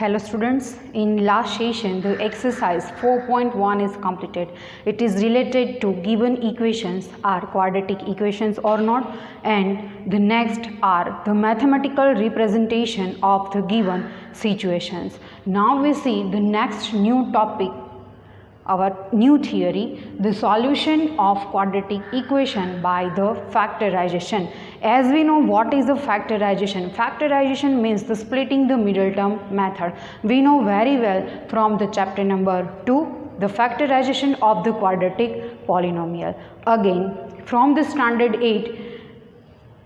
Hello students, in last session the exercise 4.1 is completed. It is related to given equations are quadratic equations or not, and the next are the mathematical representation of the given situations. Now we see the next new topic, our new theory, the solution of quadratic equation by the factorization. As we know, what is the factorization? Factorization means the splitting the middle term method. We know very well from the chapter number 2, the factorization of the quadratic polynomial. Again, from the standard 8,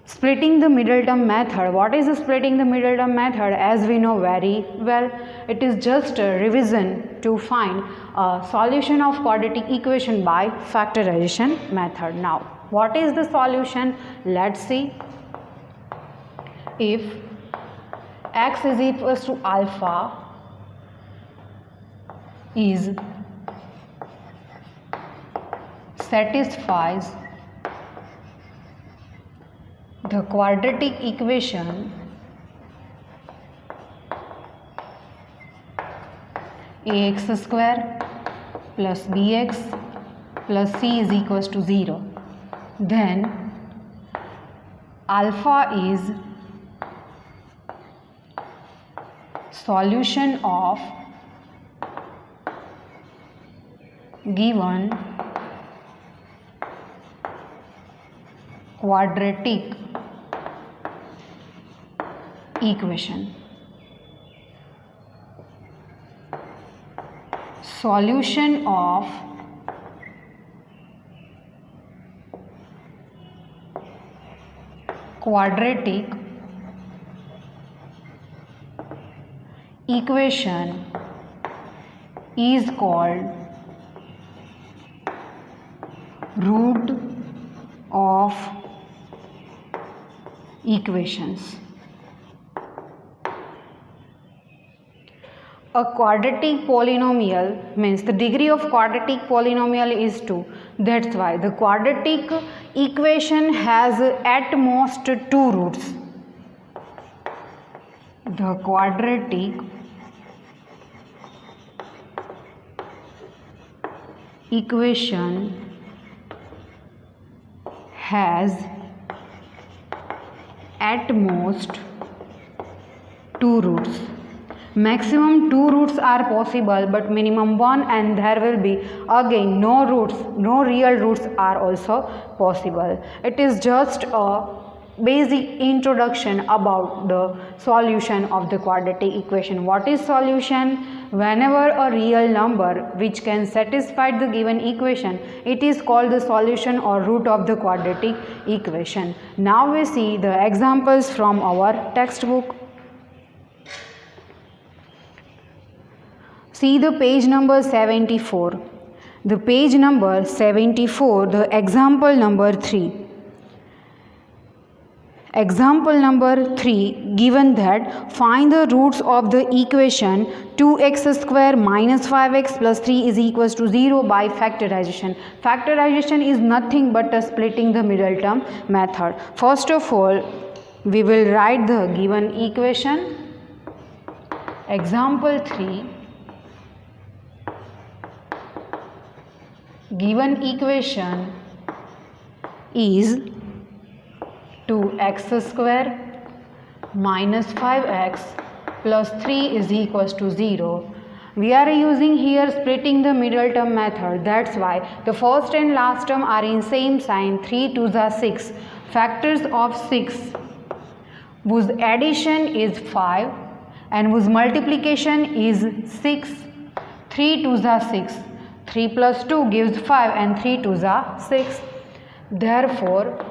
splitting the middle term method. What is the splitting the middle term method? As we know very well, it is just a revision to find a solution of quadratic equation by factorization method. Now, what is the solution? Let's see. If x is equals to alpha is satisfies the quadratic equation ax square plus bx plus c is equals to 0, then alpha is solution of given quadratic equation. Solution of quadratic equation is called root of equations. A quadratic polynomial means the degree of quadratic polynomial is 2. That's why the quadratic equation has at most 2 roots. The quadratic equation has at most 2 roots. Maximum 2 roots are possible, but minimum 1, and there will be again no roots, no real roots are also possible. It is just a basic introduction about the solution of the quadratic equation. What is solution? Whenever a real number which can satisfy the given equation, it is called the solution or root of the quadratic equation. Now we see the examples from our textbook. See the page number 74. The page number 74, the example number 3. Example number 3, given that find the roots of the equation 2x square minus 5x plus 3 is equals to 0 by factorization. Factorization is nothing but a splitting the middle term method. First of all, we will write the given equation. Example 3. Given equation is 2x square minus 5x plus 3 is equals to 0. We are using here splitting the middle term method. That's why the first and last term are in same sign. 3 2s are 6. Factors of 6 whose addition is 5 and whose multiplication is 6. 3 2s are 6. 3 plus 2 gives 5 and 3 2s are 6. Therefore,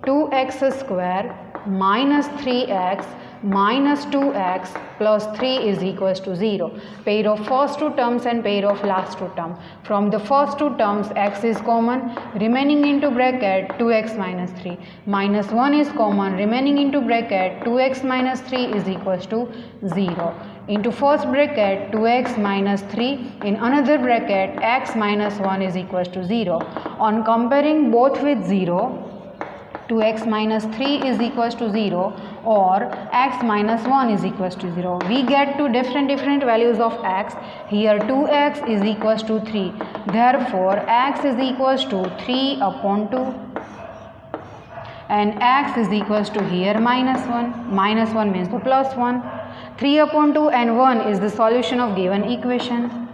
2x square minus 3x minus 2x plus 3 is equals to 0. Pair of first 2 terms and pair of last 2 terms. From the first 2 terms, x is common, remaining into bracket 2x minus 3. Minus 1 is common, remaining into bracket 2x minus 3 is equals to 0. Into first bracket 2x minus 3, in another bracket x minus 1 is equals to 0. On comparing both with 0, 2x minus 3 is equals to 0. or x minus 1 is equals to 0. We get two different values of x. Here 2x is equals to 3. Therefore, x is equals to 3 upon 2. And x is equals to here minus 1. Minus 1 means the plus 1. 3 upon 2 and 1 is the solution of given equation.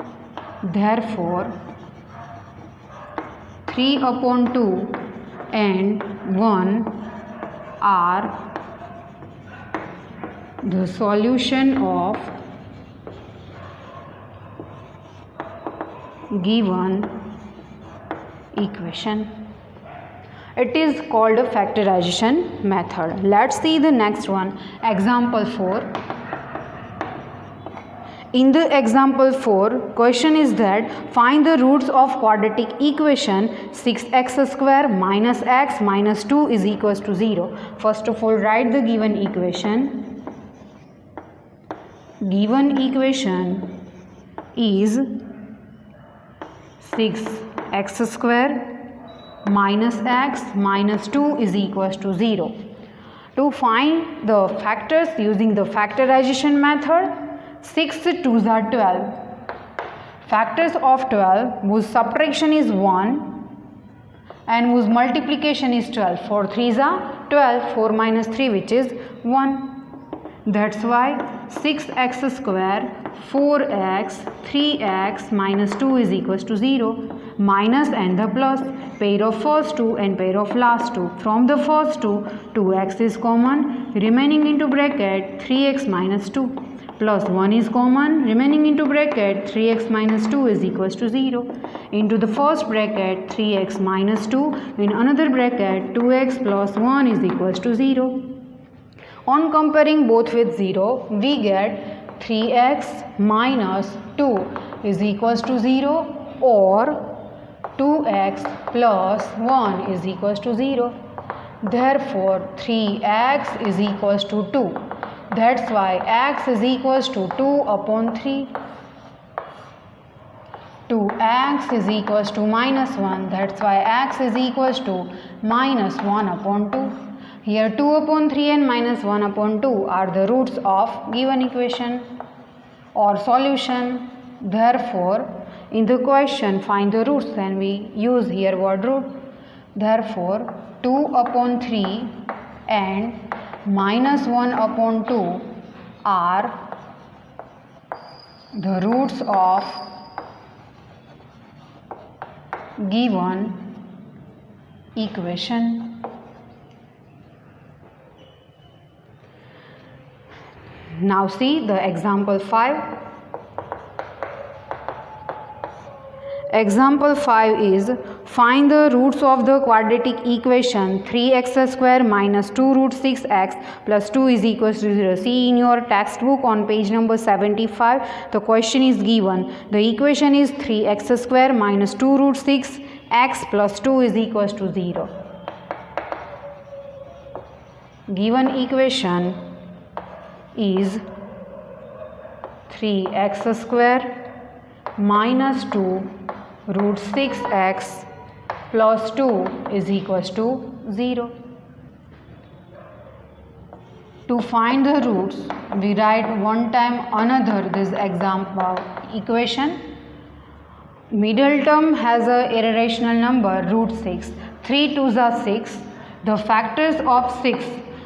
Therefore, 3 upon 2 and 1 are the solution of given equation. It is called a factorization method. Let's see the next one. Example 4. In the example 4, question is that find the roots of quadratic equation 6x square minus x minus 2 is equals to 0. First of all, write the given equation. Given equation is 6x square minus x minus 2 is equals to 0. To find the factors using the factorization method, 6 2s are 12. Factors of 12 whose subtraction is 1 and whose multiplication is 12. 4 3s are 12. 4 minus 3 which is 1. That's why 6x square 4x 3x minus 2 is equals to 0. Minus and the plus, pair of first 2 and pair of last 2. From the first 2, 2x is common, remaining into bracket 3x minus 2. Plus 1 is common, remaining into bracket 3x minus 2 is equals to 0. Into the first bracket 3x minus 2, in another bracket 2x plus 1 is equals to 0. On comparing both with 0, we get 3x minus 2 is equals to 0 or 2x plus 1 is equals to 0. Therefore, 3x is equals to 2. That's why x is equals to 2 upon 3. 2x is equals to minus 1. That's why x is equals to minus 1 upon 2. Here 2 upon 3 and minus 1 upon 2 are the roots of given equation or solution. Therefore, in the question find the roots, then we use here word root. Therefore, 2 upon 3 and minus 1 upon 2 are the roots of given equation. Now see the example 5. Example 5 is find the roots of the quadratic equation 3x square minus 2 root 6x plus 2 is equals to 0. See in your textbook on page number 75, the question is given. The equation is 3x square minus 2 root 6x plus 2 is equals to 0. Given equation is 3x square minus 2 root 6x plus 2 is equals to 0. To find the roots, we write one time another this example equation. Middle term has a irrational number root 6. 3 2s are 6. The factors of 6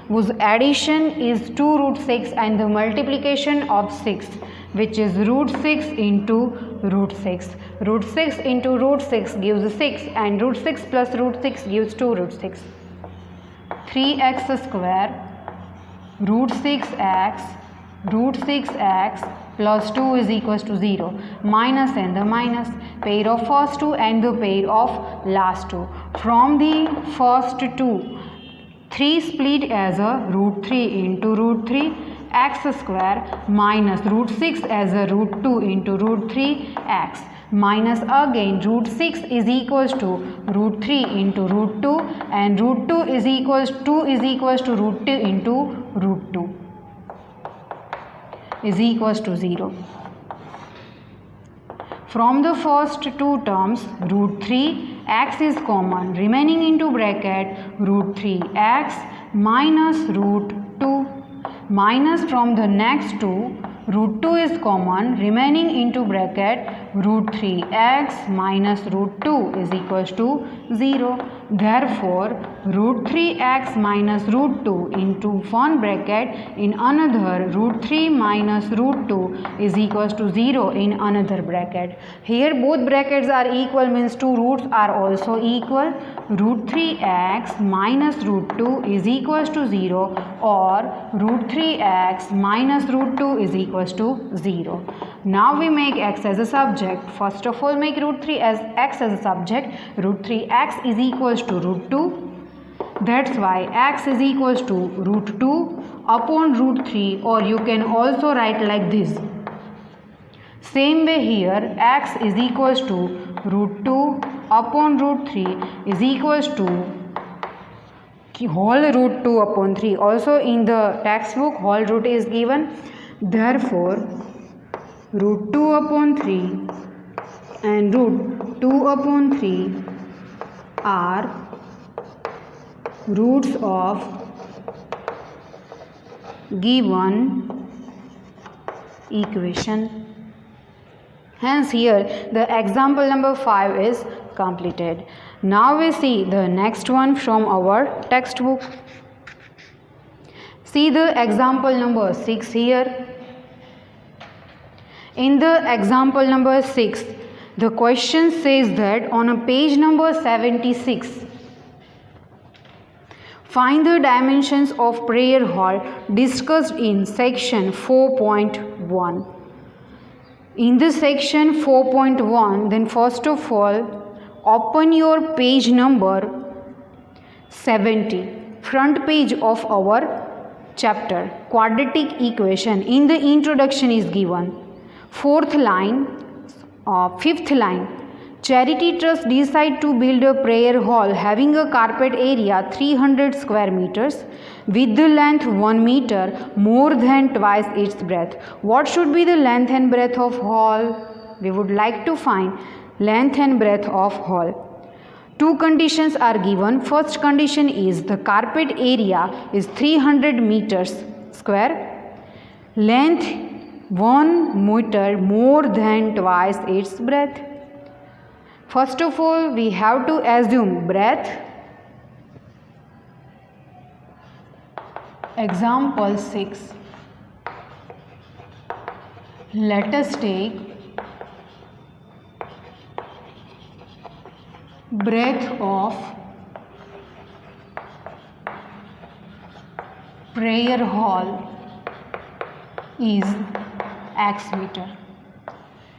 whose addition is 2 root 6 and the multiplication of 6, which is root 6 into root 6. Root 6 into root 6 gives 6 and root 6 plus root 6 gives 2 root 6. 3x square root 6x plus 2 is equals to 0. Minus and the minus, pair of first 2 and the pair of last 2. From the first 2, 3 split as a root 3 into root 3 x square minus root 6 as a root 2 into root 3 x minus again root 6 is equals to root 3 into root 2 and root 2 is equals to root 2 into root 2 is equals to 0. From the first two terms, root 3 x is common, remaining into bracket root 3 x minus root 2 minus from the next two, root 2 is common, remaining into bracket root 3x minus root 2 is equals to 0. Therefore, root 3x minus root 2 into one bracket in another root 3 minus root 2 is equals to 0 in another bracket. Here both brackets are equal, means two roots are also equal. Root 3x minus root 2 is equals to 0, or root 3x minus root 2 is equals to 0. Now we make x as a subject. First of all, make root 3 as x as a subject. Root 3x is equals to root 2. That's why x is equals to root 2 upon root 3, or you can also write like this. Same way here, x is equals to root 2 upon root 3 is equals to whole root 2 upon 3. Also in the textbook whole root is given. Therefore, root 2 upon 3 and root 2 upon 3 are roots of given equation. Hence here the example number 5 is completed. Now we see the next one from our textbook. See the example number 6 here. In the example number 6, the question says that on a page number 76, find the dimensions of prayer hall discussed in section 4.1. In the section 4.1, then first of all, open your page number 70, front page of our chapter, quadratic equation. In the introduction is given. Fourth line, fifth line, Charity Trust decide to build a prayer hall having a carpet area 300 square meters with the length 1 meter, more than twice its breadth. What should be the length and breadth of hall? We would like to find length and breadth of hall. Two conditions are given. First condition is the carpet area is 300 meters square, length 1 meter, more than twice its breadth. First of all, we have to assume breadth. Example 6. Let us take breadth of prayer hall is x meter.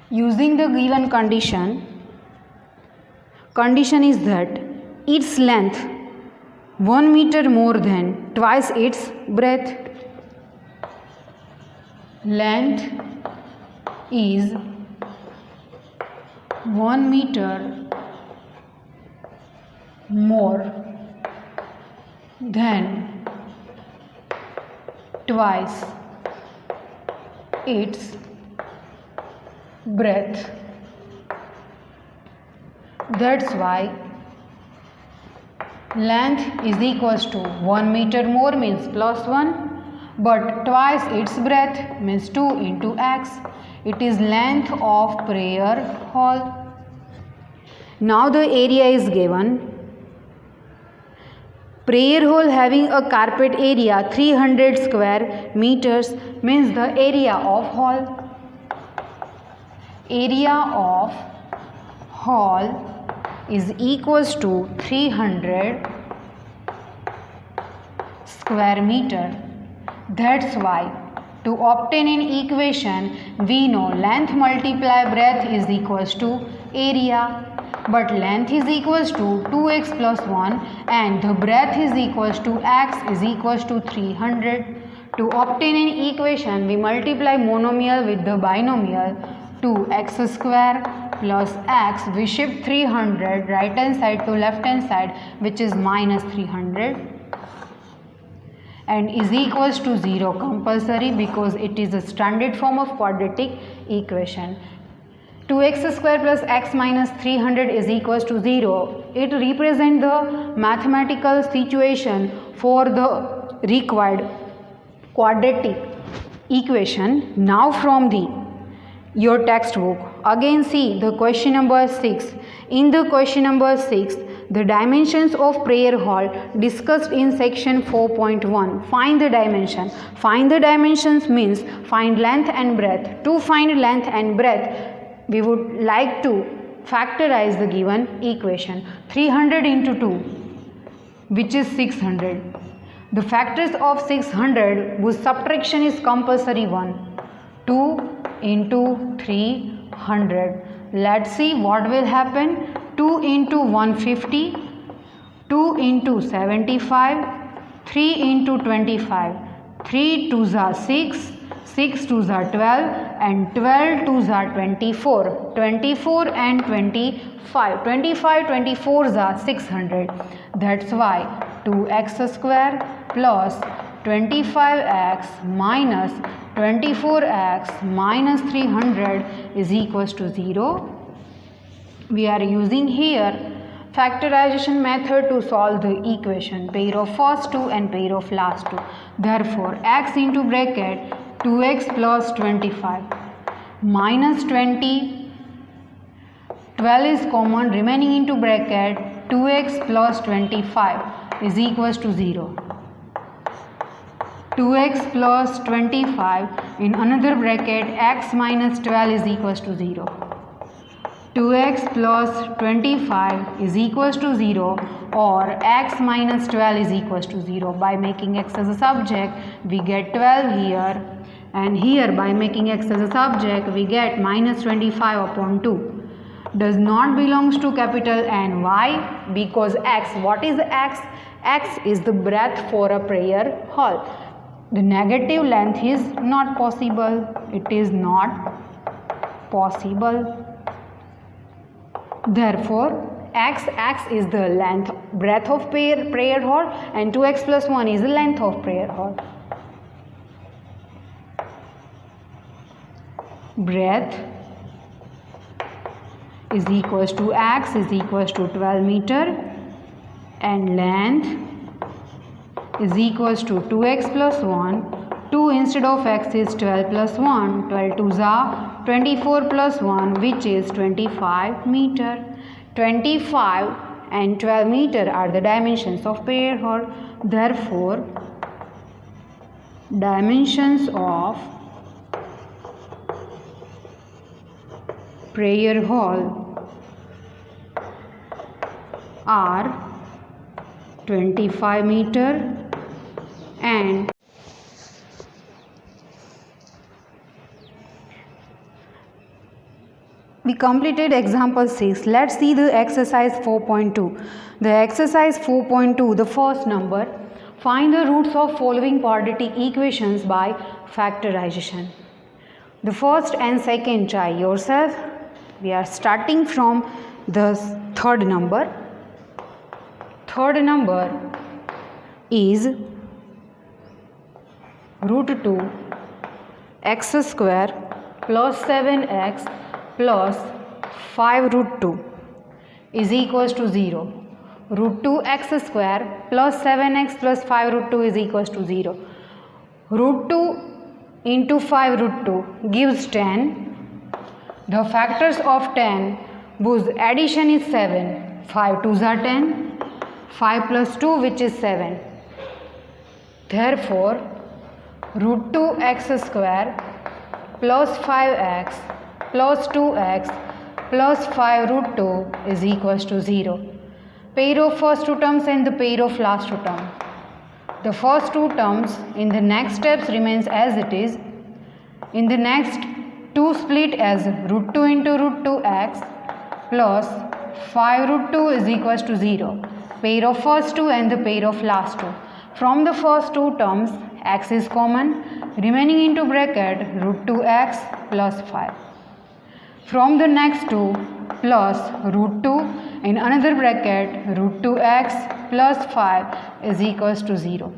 Using the given condition is that its length 1 meter more than twice its breadth. Length is 1 meter more than twice its breadth. That's why length is equals to 1 meter more means plus 1, but twice its breadth means 2 into x. It is length of prayer hall. Now the area is given. Prayer hall having a carpet area 300 square meters means the area of hall. Area of hall is equals to 300 square meter. That's why to obtain an equation, we know length multiply breadth is equals to area. But length is equals to 2x plus 1 and the breadth is equals to x is equals to 300. To obtain an equation, we multiply monomial with the binomial. 2x square plus x, we shift 300 right hand side to left hand side, which is minus 300, and is equals to 0 compulsory because it is a standard form of quadratic equation. 2x square plus x minus 300 is equals to 0. It represents the mathematical situation for the required quadratic equation now from your textbook. Again see the question number 6. In the question number 6, the dimensions of prayer hall discussed in section 4.1. Find the dimension. Find the dimensions means find length and breadth. To find length and breadth, we would like to factorize the given equation. 300 into 2, which is 600. The factors of 600 whose subtraction is compulsory 1. 2 into 300. Let's see what will happen. 2 into 150, 2 into 75, 3 into 25. 3 2s are 6, 6 2s are 12, and 12 2s are 24. 24 and 25. 25 24s are 600. That's why 2x square plus 25x minus 24x minus 300 is equals to 0. We are using here factorization method to solve the equation, pair of first two and pair of last two. Therefore, x into bracket 2x plus 25 minus 20, 12 is common, remaining into bracket 2x plus 25 is equals to 0. 2x plus 25 in another bracket x minus 12 is equals to 0. 2x plus 25 is equals to 0 or x minus 12 is equals to 0. By making x as a subject, we get 12 here, and here by making x as a subject, we get minus 25 upon 2. Does not belongs to capital N. Why? Because x. What is x? X is the breadth for a prayer hall. The negative length is not possible. It is not possible. Therefore, x is the length, breadth of prayer hall, and 2x plus 1 is the length of prayer hall. Breadth is equals to x is equals to 12 meter, and length is equals to 2x plus 1. 2 instead of x is 12 plus 1. 12 2s are 24 plus 1, which is 25 meter. 25 and 12 meter are the dimensions of prayer hall. Therefore, dimensions of prayer hall are 25 meter and we completed example 6. Let's see the exercise 4.2. The exercise 4.2, the first number, find the roots of following quadratic equations by factorization. The first and second, try yourself. We are starting from the third number. Third number is root 2 x square plus 7x plus 5 root 2 is equals to 0. Root 2 x square plus 7x plus 5 root 2 is equals to 0. Root 2 into 5 root 2 gives 10. The factors of 10 whose addition is 7. 5 2s are 10. 5 plus 2, which is 7. Therefore, root 2 x square plus 5x plus 2x plus 5 root 2 is equals to 0. Pair of first two terms and the pair of last two terms. The first two terms in the next steps remains as it is. In the next, 2 split as root 2 into root 2x plus 5 root 2 is equals to 0. Pair of first two and the pair of last two. From the first two terms, x is common, remaining into bracket root 2x plus 5. From the next two, plus root 2 in another bracket root 2x plus 5 is equals to 0.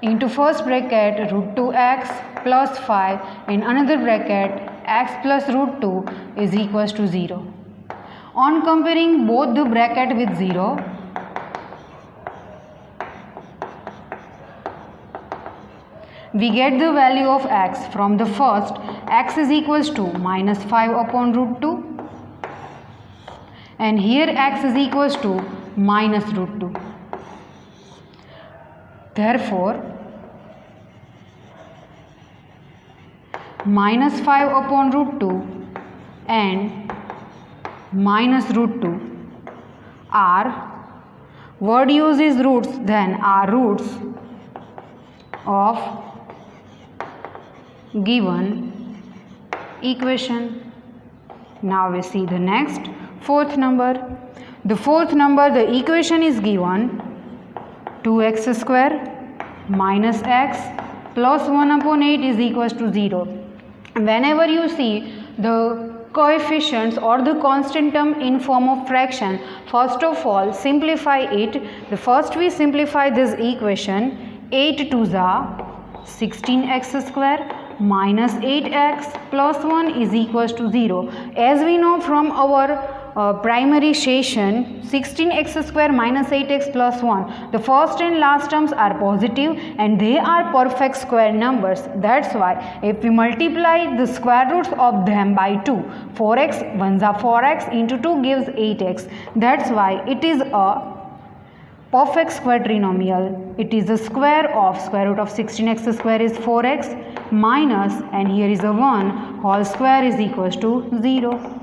Into first bracket root 2x plus 5 in another bracket x plus root 2 is equals to 0. On comparing both the bracket with 0, we get the value of x from the first. X is equals to minus 5 upon root 2, and here x is equals to minus root 2. Therefore, minus 5 upon root 2 and minus root 2 are, word use is roots, then are roots of given equation. Now we see the next, fourth number. The fourth number, the equation is given 2x square minus x plus 1 upon 8 is equals to 0. Whenever you see the coefficients or the constant term in form of fraction, first of all simplify it. The first we simplify this equation. 8 to the 16x square minus 8x plus 1 is equals to 0. As we know from our primary session, 16x square minus 8x plus 1, the first and last terms are positive and they are perfect square numbers. That's why if we multiply the square roots of them by 2, 4x 1s are 4x into 2 gives 8x. That's why it is a perfect square trinomial. It is the square of square root of 16x square is 4x minus, and here is a 1 whole square is equals to 0.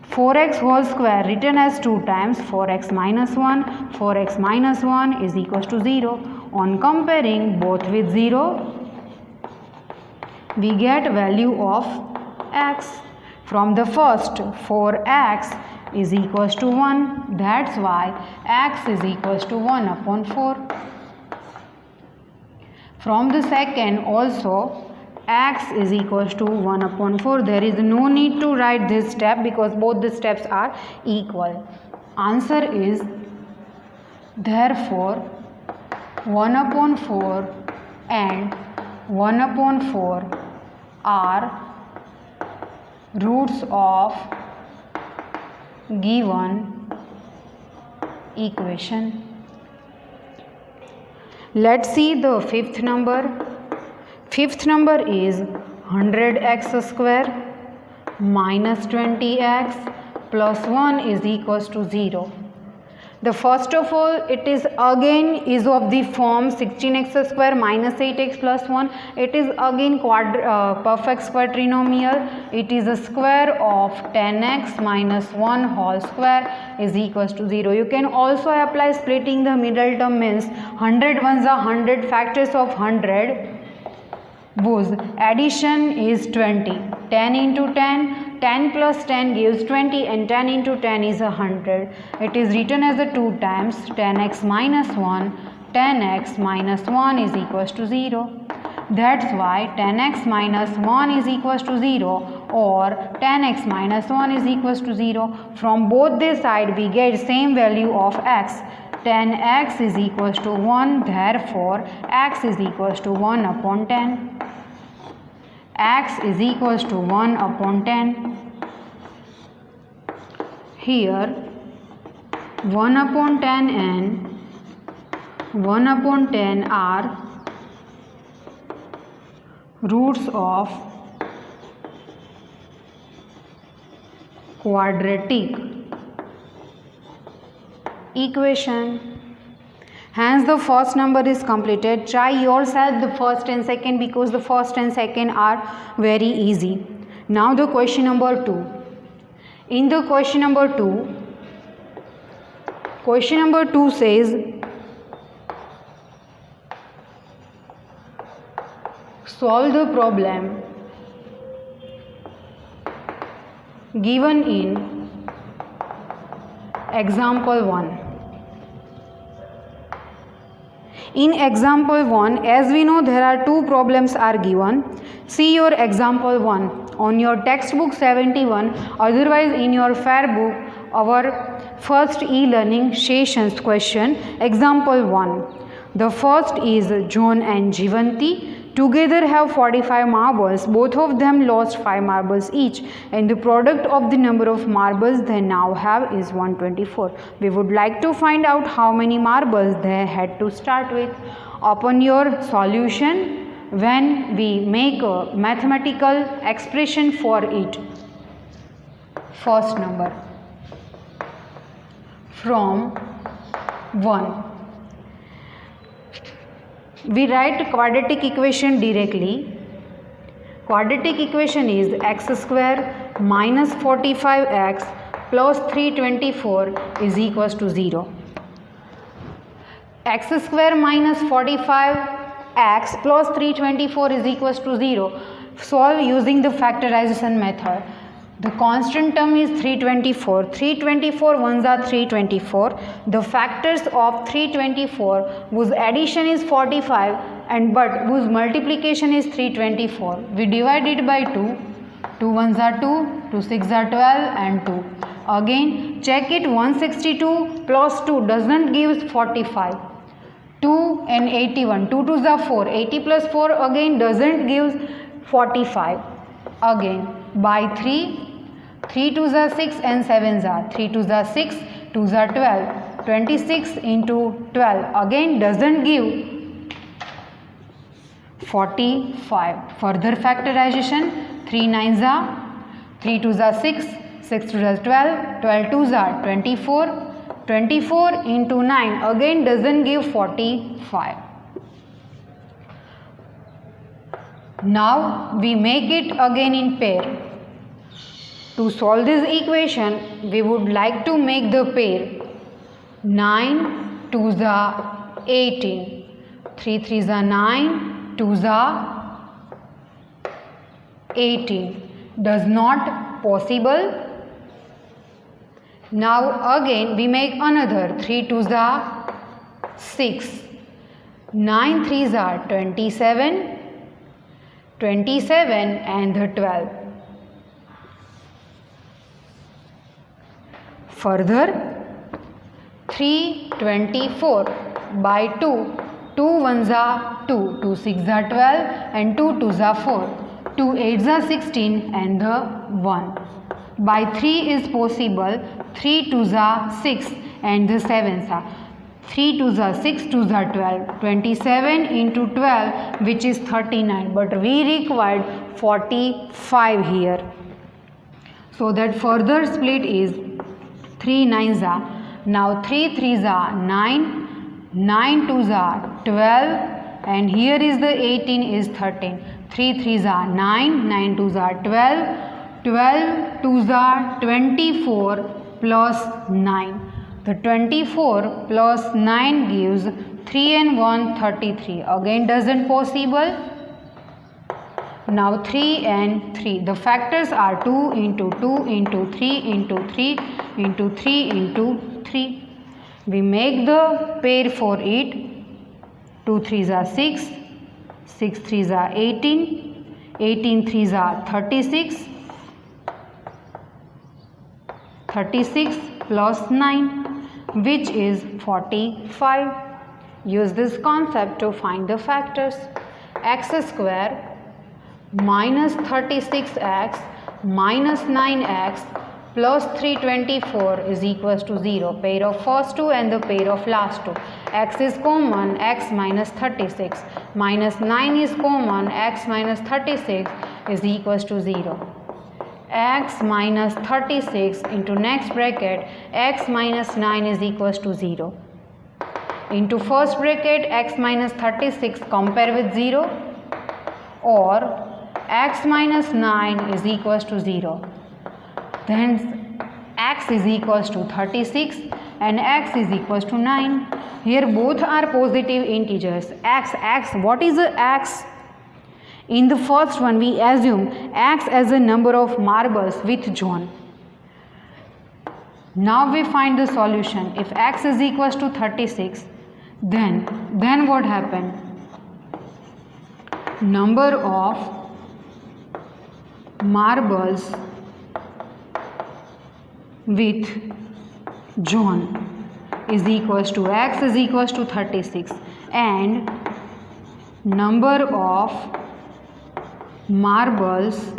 4x whole square written as 2 times 4x minus 1. 4x minus 1 is equals to 0. On comparing both with 0, we get value of x. From the first, 4x is equals to 1. That's why x is equals to 1 upon 4. From the second also, x is equals to 1 upon 4. There is no need to write this step because both the steps are equal. Answer is, therefore 1 upon 4 and 1 upon 4 are roots of given equation. Let's see the fifth number. Fifth number is 100x square minus 20x plus 1 is equals to 0. The first of all, it is again is of the form 16x square minus 8x plus 1. It is again perfect square trinomial. It is a square of 10x minus 1 whole square is equals to 0. You can also apply splitting the middle term, means 100 ones are 100, factors of 100 whose addition is 20. 10 into 10, 10 plus 10 gives 20, and 10 into 10 is 100. It is written as a 2 times 10x minus 1. 10x minus 1 is equals to 0. That's why 10x minus 1 is equals to 0, or 10x minus 1 is equals to 0. From both this side we get same value of x. 10x is equals to 1, therefore x is equals to 1 upon 10. X is equals to 1 upon 10. Here 1 upon 10 and 1 upon 10 are roots of quadratic equation. Hence the first number is completed. Try yourself the first and second because the first and second are very easy. Now the question number 2. In the question number 2 says solve the problem given in example 1. In example 1, as we know, there are two problems are given. See your example 1 on your textbook 71, otherwise in your fair book, our first e-learning sessions question, example 1. The first is John and Jivanti together have 45 marbles. Both of them lost 5 marbles each, and the product of the number of marbles they now have is 124. We would like to find out how many marbles they had to start with. Upon your solution, when we make a mathematical expression for it. First number from 1. We write quadratic equation directly. Quadratic equation is x square minus 45x plus 324 is equals to 0. X square minus 45x plus 324 is equals to 0. Solve using the factorization method. The constant term is 324. 324 ones are 324. The factors of 324 whose addition is 45 and but whose multiplication is 324. We divide it by 2. 2 ones are 2, 2 6 are 12 and 2. Again check it, 162 plus 2 doesn't give 45. 2 and 81, 2 2s are 4, 80 plus 4 again doesn't give 45. Again by 3, 3 2s are 6 and 7s are, 3 2s are 6, 2s are 12, 26 into 12 again doesn't give 45. Further factorization, 3 9s are, 3 2s are 6, 6 2s are 12, 12 2s are 24, 24 into 9 again doesn't give 45. Now we make it again in pair. To solve this equation, we would like to make the pair 9 2s are 18, 3 3s are 9, 2s are 18. Does not possible. Now again we make another 3 2s are 6, 9 3s are 27, 27 and the 12. Further 324 by 2, 2 1s are 2, 2 6 are 12 and 2 2s are 4, 2 8s are 16 and the 1. By 3 is possible, 3 2s are 6 and the 7s are, 3 2s are 6, 2s are 12, 27 into 12 which is 39, but we required 45 here. So that further split is 3 9s are, now 3 3s are 9, 9 2s are 12 and here is the 18 is 13, 3 3s are 9, 9 2s are 12, 12 2s are 24 plus 9. The 24 plus 9 gives 3 and 1 33. Again doesn't possible. Now 3 and 3. The factors are 2 into 2 into 3 into 3 into 3 into 3. We make the pair for it. 2 3s are 6, 6 3s are 18, 18 3s are 36, 36 plus 9 which is 45. Use this concept to find the factors. X square minus 36x minus 9x plus 324 is equals to 0. Pair of first two and the pair of last two. X is common, x minus 36 minus 9 is common, x minus 36 is equals to 0. X minus 36 into next bracket x minus 9 is equals to 0. Into first bracket x minus 36 compare with 0 or x minus 9 is equals to 0. Then x is equals to 36 and x is equals to 9. Here both are positive integers. X, what is the x? In the first one we assume x as a number of marbles with John. Now we find the solution. If x is equals to 36, then what happened? Number of marbles with John is equals to x is equals to 36 and number of marbles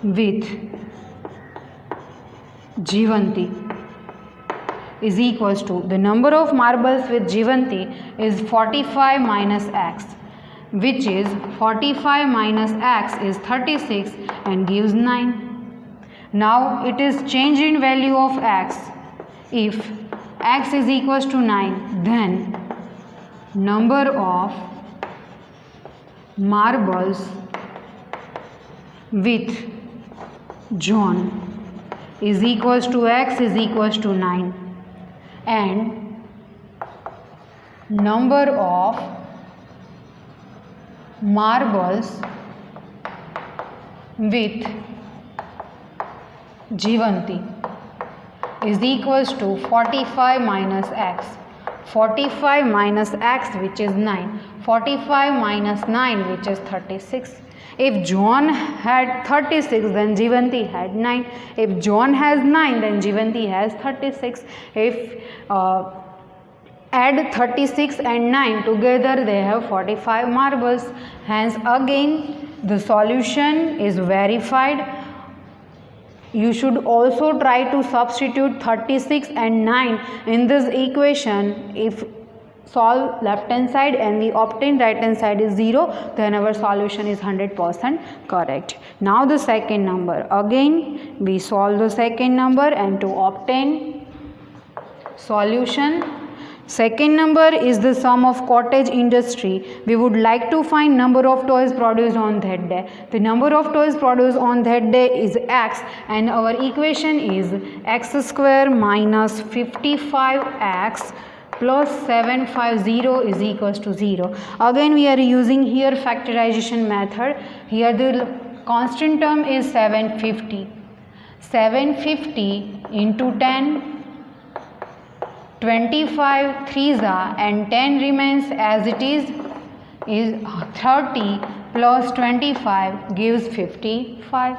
with Jivanti is equals to the number of marbles with Jivanti is 45 minus x. which is 45 minus x is 36 and gives 9. Now it is change in value of x. If x is equals to 9, then number of marbles with John is equals to x is equals to 9, and number of marbles with Jivanti is equals to 45 minus x. 45 minus x, which is 9. 45 minus 9, which is 36. If John had 36, then Jivanti had 9. If John has 9, then Jivanti has 36. If add 36 and 9 together, they have 45 marbles. Hence again the solution is verified. You should also try to substitute 36 and 9 in this equation. If solve left hand side and the obtained right hand side is 0, then our solution is 100% correct. Now the second number. Again we solve the second number, and to obtain solution, second number is the sum of cottage industry. We would like to find number of toys produced on that day. The number of toys produced on that day is x, and our equation is x square minus 55x plus 750 is equals to 0. Again we are using here factorization method. Here the constant term is 750. 750 into 10, 25 threes are, and 10 remains as it is 30 plus 25 gives 55.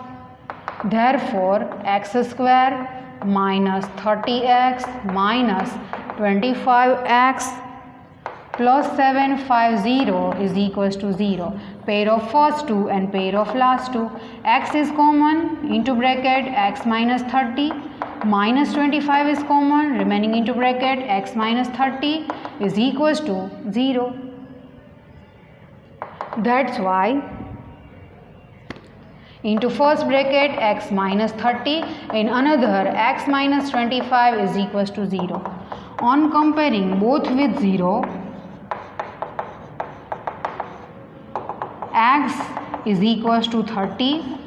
Therefore x square minus 30x minus 25x plus 750 is equals to 0. Pair of first two and pair of last two. X is common, into bracket x minus 30 minus 25 is common, remaining into bracket x minus 30 is equals to 0. That's why into first bracket x minus 30, in another x minus 25 is equals to 0. On comparing both with 0, x is equals to 30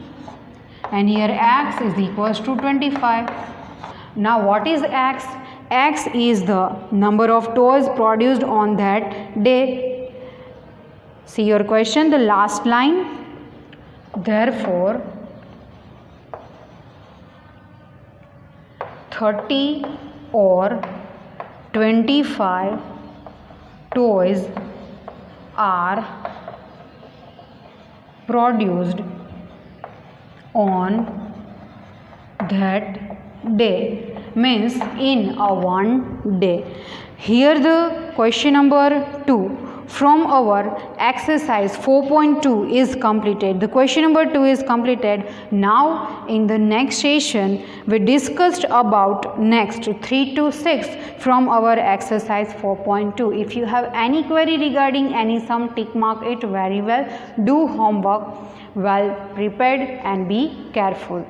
and here x is equals to 25. Now what is x? X is the number of toys produced on that day. See your question, the last line. Therefore 30 or 25 toys are produced on that day, means in a one day. Here the question number 2 from our exercise 4.2 is completed. The question number 2 is completed. Now in the next session we discussed about next 3 to 6 from our exercise 4.2. If you have any query regarding any sum, tick mark it very well. Do homework well prepared and be careful.